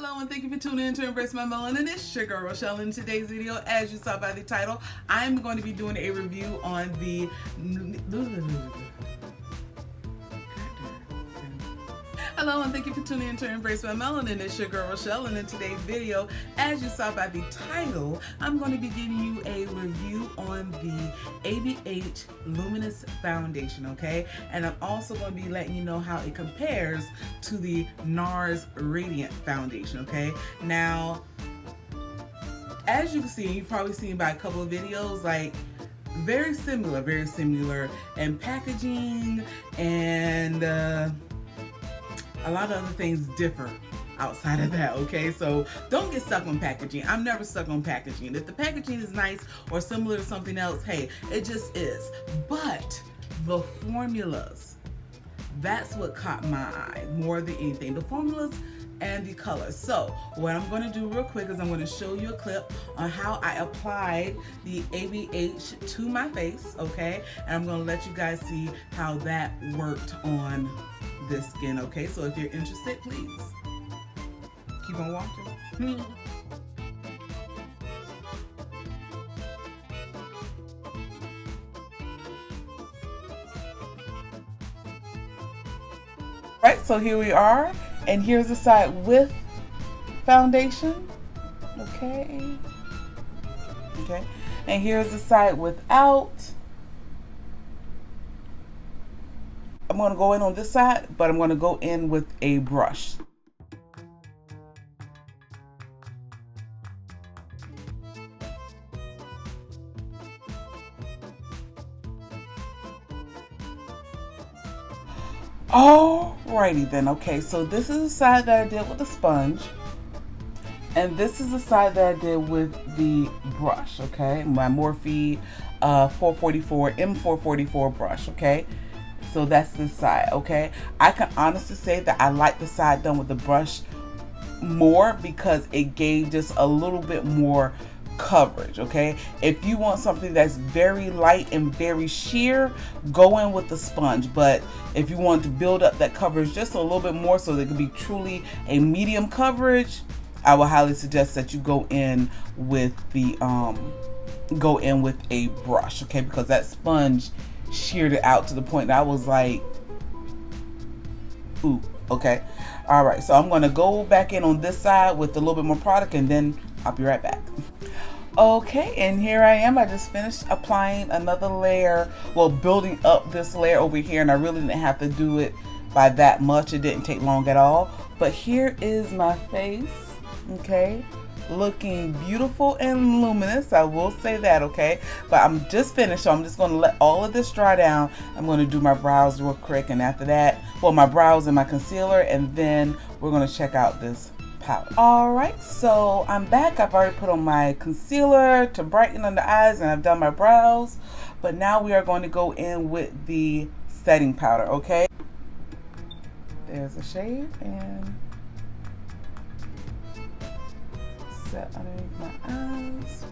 Hello and thank you for tuning in to Embrace My Melanin. It's your girl Roshell. In today's video, as you saw by the title, I'm going to be doing a review on the Hello and thank you for tuning in to Embrace My Melanin. It's your girl Roshell, and in today's video, as you saw by the title, I'm going to be giving you a review on the ABH Luminous Foundation, okay? And I'm also going to be letting you know how it compares to the NARS Radiant Foundation, okay? Now, as you can see, you've probably seen by a couple of videos, like, very similar in packaging, and a lot of other things differ outside of that, okay? So don't get stuck on packaging. I'm never stuck on packaging. If the packaging is nice or similar to something else, hey, it just is. But the formulas, that's what caught my eye more than anything. The formulas and the colors. So what I'm going to do real quick is I'm going to show you a clip on how I applied the ABH to my face, okay? And I'm going to let you guys see how that worked on this skin, okay? So if you're interested, please keep on watching. Right, so here we are, and here's the side with foundation, okay, and here's the side without. I'm going to go in on this side, but I'm going to go in with a brush. Alrighty then, okay, so this is the side that I did with the sponge, and this is the side that I did with the brush, okay, my Morphe 444 M444 brush, okay. So that's this side, okay? I can honestly say that I like the side done with the brush more because it gave just a little bit more coverage, okay? If you want something that's very light and very sheer, go in with the sponge. But if you want to build up that coverage just a little bit more so that it could be truly a medium coverage, I would highly suggest that you go in with the a brush, okay? Because that sponge sheared it out to the point that I was like, ooh, okay. All right, so I'm going to go back in on this side with a little bit more product, and then I'll be right back. Okay, and here I am. I just finished applying another layer, well, building up this layer over here, and I really didn't have to do it by that much. It didn't take long at all. But here is my face, okay? Looking beautiful and luminous, I will say that, okay? But I'm just finished, so I'm just going to let all of this dry down. I'm going to do my brows real quick, and after that, well, my brows and my concealer, and then we're going to check out this powder. All right, so I'm back. I've already put on my concealer to brighten under the eyes, and I've done my brows, but now we are going to go in with the setting powder, okay? There's a shade, and set underneath my eyes.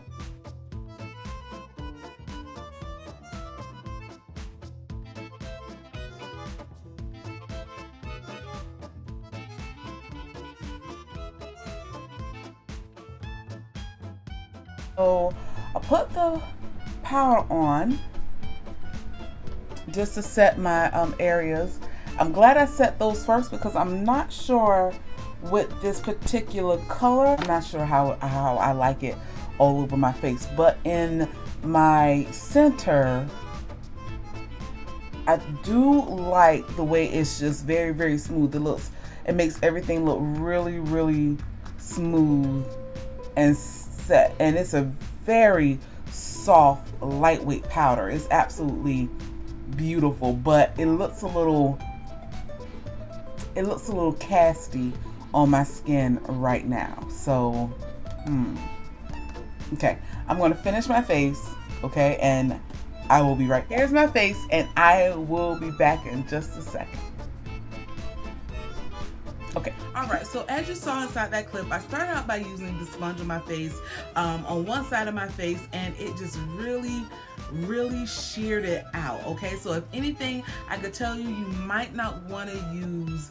So I put the powder on just to set my areas. I'm glad I set those first because I'm not sure with this particular color. I'm not sure how I like it all over my face, but in my center, I do like the way it's just very smooth. It makes everything look really smooth and set, and it's a very soft, lightweight powder. It's absolutely beautiful, but it looks a little casty on my skin right now. So okay, I'm going to finish my face, okay, and I will be right there. Here's my face, and I will be back in just a second. Okay, all right, so as you saw inside that clip, I started out by using the sponge on my face, on one side of my face, and it just really sheared it out, okay? So if anything, I could tell you, you might not want to use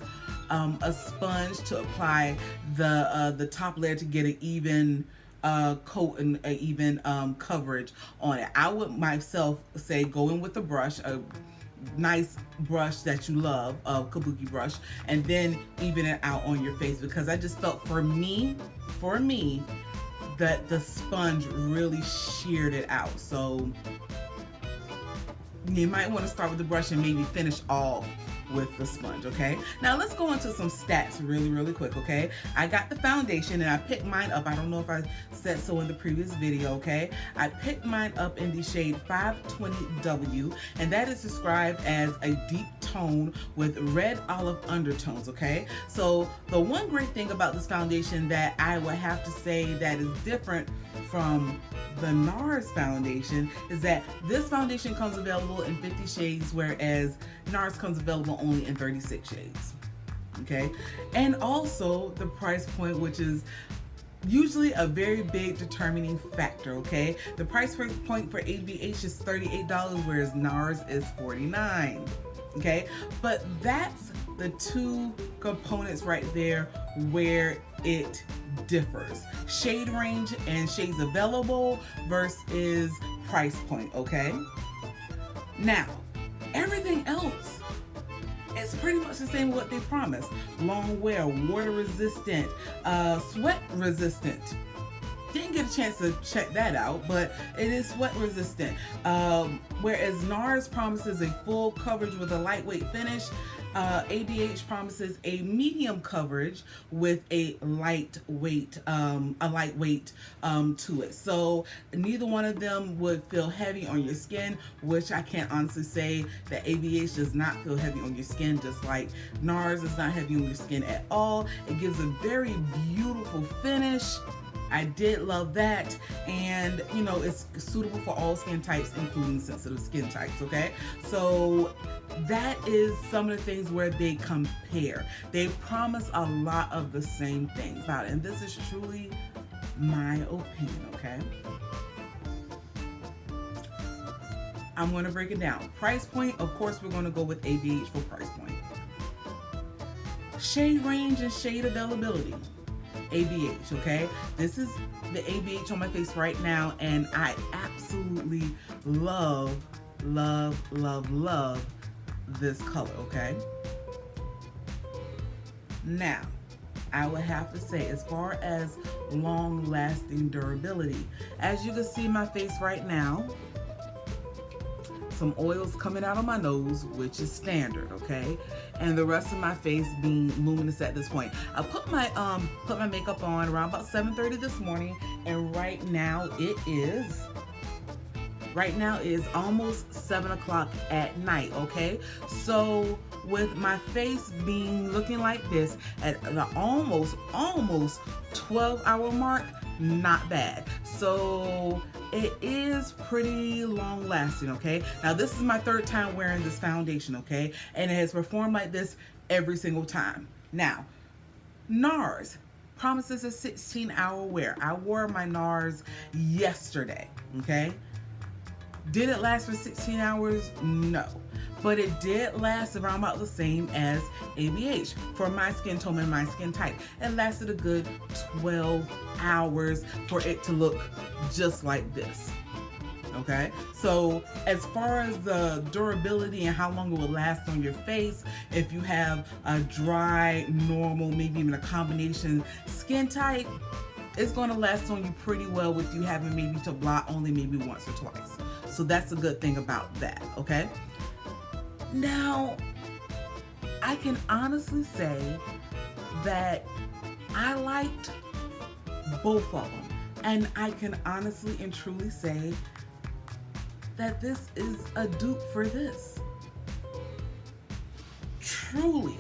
a sponge to apply the top layer to get an even coat and an even coverage on it. I would myself say go in with a brush, a nice brush that you love, a kabuki brush, and then even it out on your face, because I just felt for me that the sponge really sheared it out. So you might want to start with the brush and maybe finish off with the sponge. Okay, now let's go into some stats really quick. Okay, I got the foundation and I picked mine up. I don't know if I said so in the previous video. Okay, I picked mine up in the shade 520W, and that is described as a deep tone with red olive undertones. Okay, so the one great thing about this foundation that I would have to say that is different from the NARS foundation is that this foundation comes available in 50 shades, whereas NARS comes available only in 36 shades. Okay, and also the price point, which is usually a very big determining factor. Okay, the price point for ABH is $38, whereas NARS is $49. Okay, but that's the two components right there where it differs: shade range and shades available versus price point. Okay, now everything else is pretty much the same what they promised: long wear, water resistant, sweat resistant. Didn't get a chance to check that out, but it is sweat resistant. Whereas NARS promises a full coverage with a lightweight finish, ABH promises a medium coverage with a lightweight to it. So neither one of them would feel heavy on your skin, which I can't honestly say that ABH does not feel heavy on your skin, just like NARS is not heavy on your skin at all. It gives a very beautiful finish. I did love that, and you know, it's suitable for all skin types, including sensitive skin types. Okay, so that is some of the things where they compare. They promise a lot of the same things about it, and this is truly my opinion. Okay, I'm going to break it down. Price point, of course, we're going to go with ABH for price point. Shade range and shade availability, ABH. Okay, this is the ABH on my face right now, and I absolutely love this color. Okay, now I would have to say, as far as long lasting durability, as you can see my face right now, some oils coming out of my nose, which is standard. Okay, and the rest of my face being luminous at this point. I put my makeup on around about 7:30 this morning, and right now it is almost 7 o'clock at night. Okay, so with my face looking like this at the almost 12-hour mark, not bad. So it is pretty long lasting. Okay, now this is my third time wearing this foundation. Okay, and it has performed like this every single time. Now NARS promises a 16-hour wear. I wore my NARS yesterday. Okay, did it last for 16 hours? No, but it did last around about the same as ABH for my skin tone and my skin type. It lasted a good 12 hours for it to look just like this. Okay, so as far as the durability and how long it will last on your face, if you have a dry, normal, maybe even a combination skin type, it's going to last on you pretty well with you having maybe to blot only maybe once or twice. So that's a good thing about that. Okay, now I can honestly say that I liked both of them, and I can honestly and truly say that this is a dupe for this. Truly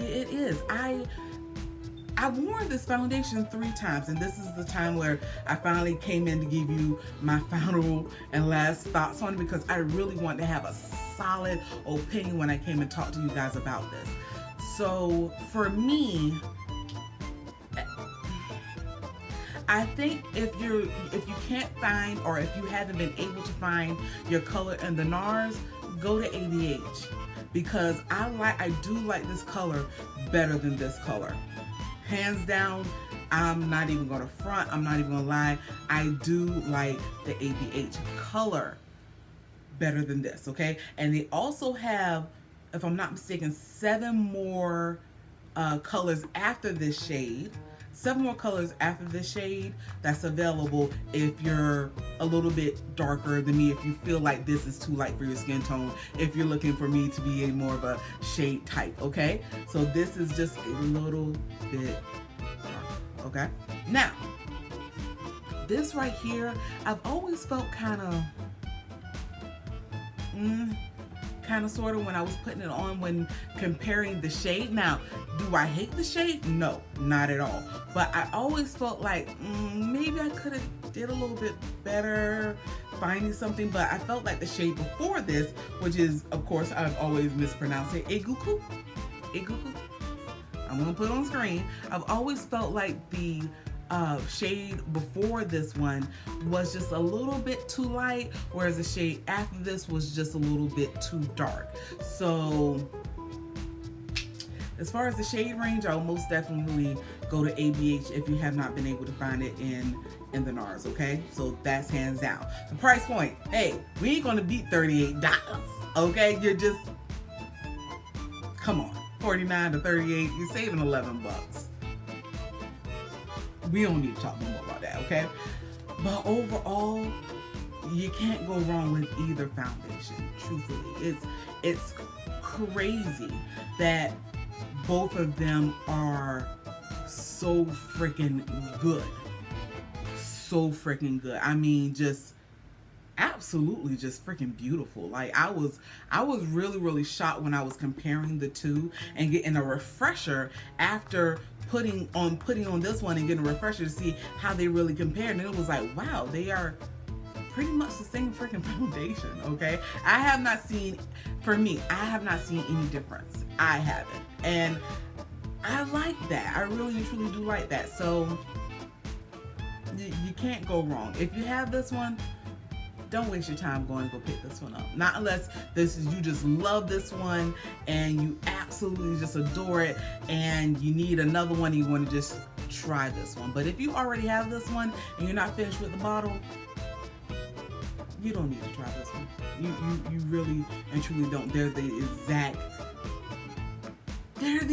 it is. I've worn this foundation 3 times, and this is the time where I finally came in to give you my final and last thoughts on it, because I really want to have a solid opinion when I came and talked to you guys about this. So for me, I think if you can't find, or if you haven't been able to find your color in the NARS, go to ABH, because I do like this color better than this color. Hands down, I'm not even gonna front, I'm not even gonna lie. I do like the ABH color better than this, okay? And they also have, if I'm not mistaken, 7 more colors after this shade. 7 more colors after this shade that's available if you're a little bit darker than me, if you feel like this is too light for your skin tone, if you're looking for me to be a more of a shade type, okay? So this is just a little bit darker, okay? Now, this right here, I've always felt kind of sort of when I was putting it on when comparing the shade. Now, do I hate the shade? No, not at all. But I always felt like maybe I could have did a little bit better finding something, but I felt like the shade before this, which is, of course, I've always mispronounced it, Eguku. I'm gonna put it on screen. I've always felt like the shade before this one was just a little bit too light, whereas the shade after this was just a little bit too dark. So as far as the shade range, I'll most definitely go to ABH if you have not been able to find it in the NARS, okay? So that's hands down. The price point, hey, we ain't gonna beat $38, okay? You're just, come on, 49 to 38, you're saving 11 bucks. We don't need to talk no more about that, okay? But overall, you can't go wrong with either foundation, truthfully. It's crazy that both of them are so freaking good. So freaking good. I mean, just absolutely just freaking beautiful. Like I was really shocked when I was comparing the two and getting a refresher after putting on this one and getting a refresher to see how they really compared, and it was like, wow, they are pretty much the same freaking foundation, okay? I have not seen any difference. I haven't, and I like that. I really and truly do like that. So you can't go wrong. If you have this one, don't waste your time going to go pick this one up. Not unless you just love this one and you absolutely just adore it and you need another one and you want to just try this one. But if you already have this one and you're not finished with the bottle, you don't need to try this one. You really and truly don't. They're the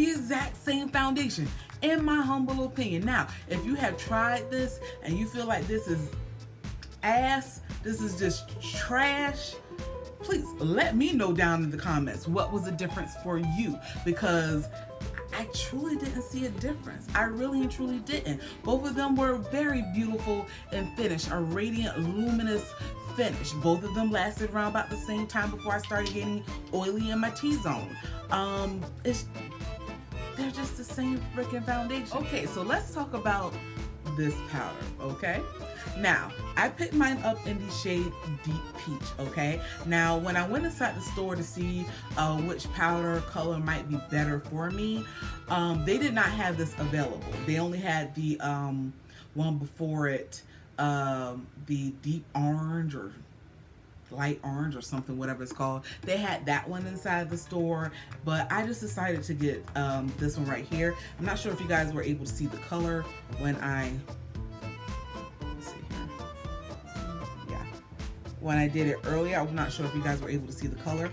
exact same foundation, in my humble opinion. Now, if you have tried this and you feel like this is ass, this is just trash, please let me know down in the comments what was the difference for you, because I truly didn't see a difference. I really and truly didn't. Both of them were very beautiful and finished, a radiant, luminous finish. Both of them lasted around about the same time before I started getting oily in my T-zone. They're just the same freaking foundation. Okay, so let's talk about this powder, okay? Now, I picked mine up in the shade Deep Peach, okay? Now, when I went inside the store to see which powder color might be better for me, they did not have this available. They only had the one before it, the deep orange or light orange or something, whatever it's called. They had that one inside the store, but I just decided to get this one right here. I'm not sure if you guys were able to see the color when when I did it earlier. I'm not sure if you guys were able to see the color.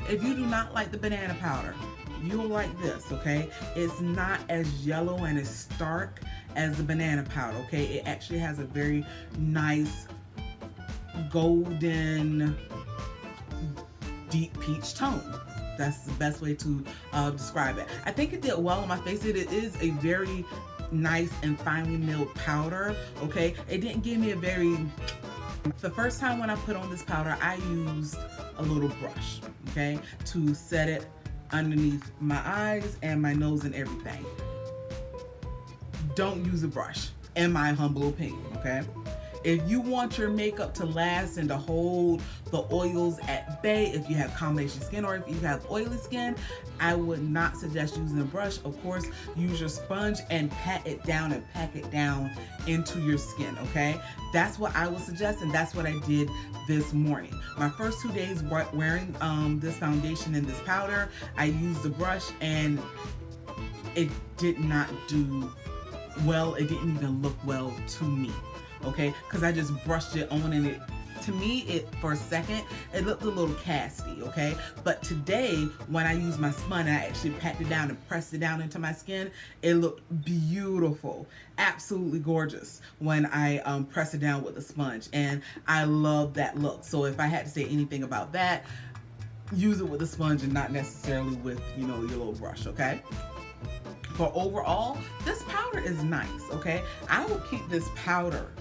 If you do not like the banana powder, you'll like this, okay? It's not as yellow and as stark as the banana powder, okay? It actually has a very nice golden deep peach tone. That's the best way to describe it. I think it did well on my face. It is a very nice and finely milled powder, okay? It didn't give me a very... The first time when I put on this powder, I used a little brush, okay, to set it underneath my eyes and my nose and everything. Don't use a brush, in my humble opinion, okay? If you want your makeup to last and to hold the oils at bay, if you have combination skin or if you have oily skin, I would not suggest using a brush. Of course, use your sponge and pat it down and pack it down into your skin, okay? That's what I would suggest, and that's what I did this morning. My first 2 days wearing this foundation and this powder, I used the brush and it did not do well. It didn't even look well to me, okay? Because I just brushed it on and to me, for a second, it looked a little casty, okay? But today, when I used my sponge and I actually packed it down and pressed it down into my skin, it looked beautiful, absolutely gorgeous when I pressed it down with the sponge, and I love that look. So if I had to say anything about that, use it with a sponge and not necessarily with, you know, your little brush, okay? But overall, this powder is nice, okay? I will keep this powder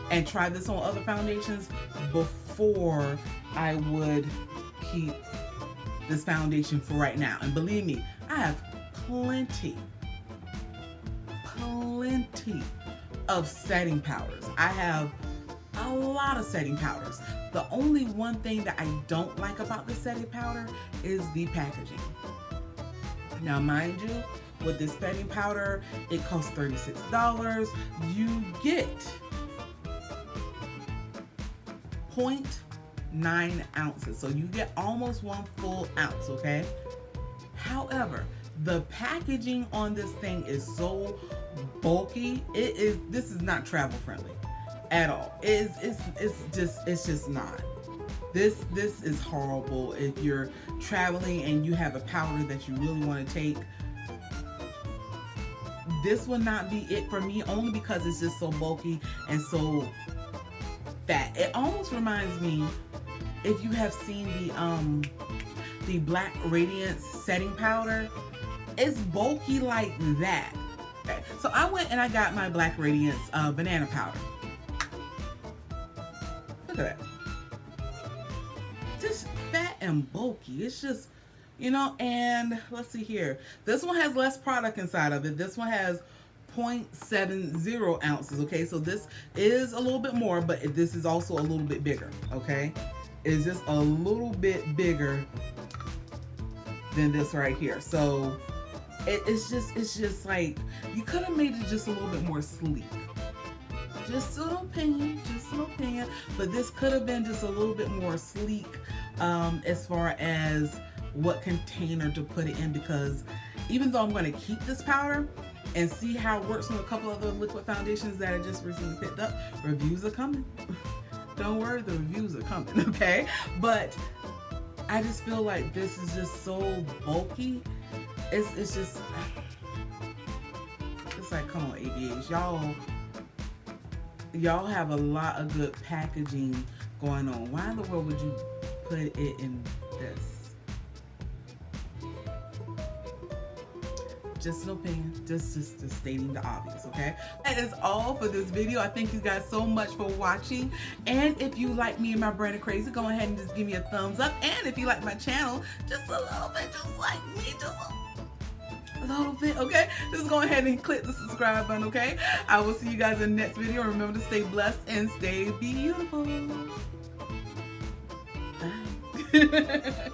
and try this on other foundations before I would keep this foundation for right now. And believe me, I have plenty of setting powders. I have a lot of setting powders. The only one thing that I don't like about this setting powder is the packaging. Now, mind you, with this setting powder, it costs $36. You get 0.9 ounces. So you get almost 1 full ounce, okay? However, the packaging on this thing is so bulky. This is not travel friendly at all. It's just not. This is horrible if you're traveling and you have a powder that you really want to take. This will not be it for me, only because it's just so bulky and so fat. It almost reminds me, if you have seen the Black Radiant setting powder, it's bulky like that. Okay. So I went and I got my Black Radiance banana powder. Look at that. Just fat and bulky. It's just, you know, and let's see here. This one has less product inside of it. This one has 0.70 ounces, okay? So this is a little bit more, but this is also a little bit bigger, okay? It's just a little bit bigger than this right here. So it's just like, you could have made it just a little bit more sleek. Just a little opinion, but this could have been just a little bit more sleek as far as what container to put it in, because even though I'm going to keep this powder and see how it works on a couple other liquid foundations that I just recently picked up, reviews are coming. Don't worry, the reviews are coming, okay? But I just feel like this is just so bulky. It's just, it's like, come on, ABAs, y'all have a lot of good packaging going on. Why in the world would you put it in this? Just an opinion, just stating the obvious, okay? That is all for this video. I thank you guys so much for watching. And if you like me and my brand of crazy, go ahead and just give me a thumbs up. And if you like my channel, just a little bit, just like me, just a little bit, okay? Just go ahead and click the subscribe button, okay? I will see you guys in the next video. Remember to stay blessed and stay beautiful. Bye.